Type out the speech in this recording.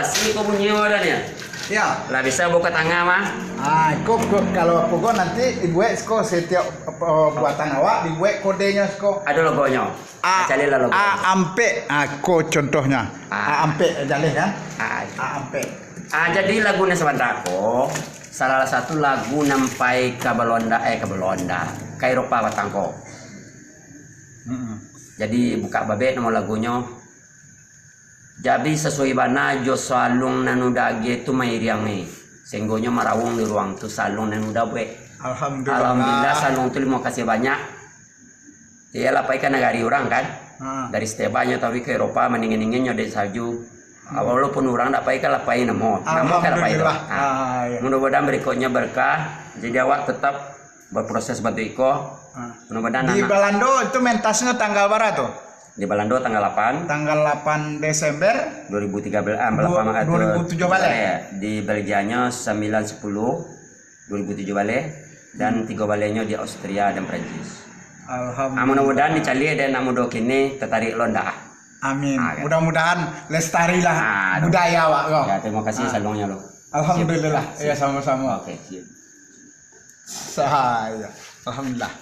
basi kok bunyi dan ya. Ya. Lah bisa buka tangga mah. Kok kalau aku nanti dibuat sko setiap buatan awak dibuat kodenya sko. Ada logonya. Cari lah logo. Ampe, ko contohnya. Ampe jaleh kan? Ampe. Jadi lagunya sebentar ko. Salah satu lagu nampai ke Belanda ke Eropa batangko. Jadi buka babe nama lagunya. Jadi sesuai bana jo salung nanu dage tu mairiangi. Senggonya marawung di ruang tu salung nanu dawe. Alhamdulillah salung tu terima kasih banyak. Dia lapai kan negari orang kan. Dari Stebanya tapi ke Eropa meningin-ninginnya dari salju. Walaupun orang dapat lapai namo. Alhamdulillah. Mudah-mudahan berikutnya berkah. Jadi awak tetap berproses bantu iko. Mudah-mudahan di Balando itu mentasnya tanggal berapa tuh? Di Balando tanggal 8. Tanggal 8 Desember 2007 balik. Di Belgianya 9-10 2007 balik dan 3 baliknya di Austria dan Prancis. Alhamdulillah. Mudah-mudahan dicali dan namudo kini tertarik londa. Amin. Mudah-mudahan lestarilah budaya Wak. Ya, terima kasih salungnya lo. Alhamdulillah. Ya sama-sama. Oke, siap. Saya. Alhamdulillah.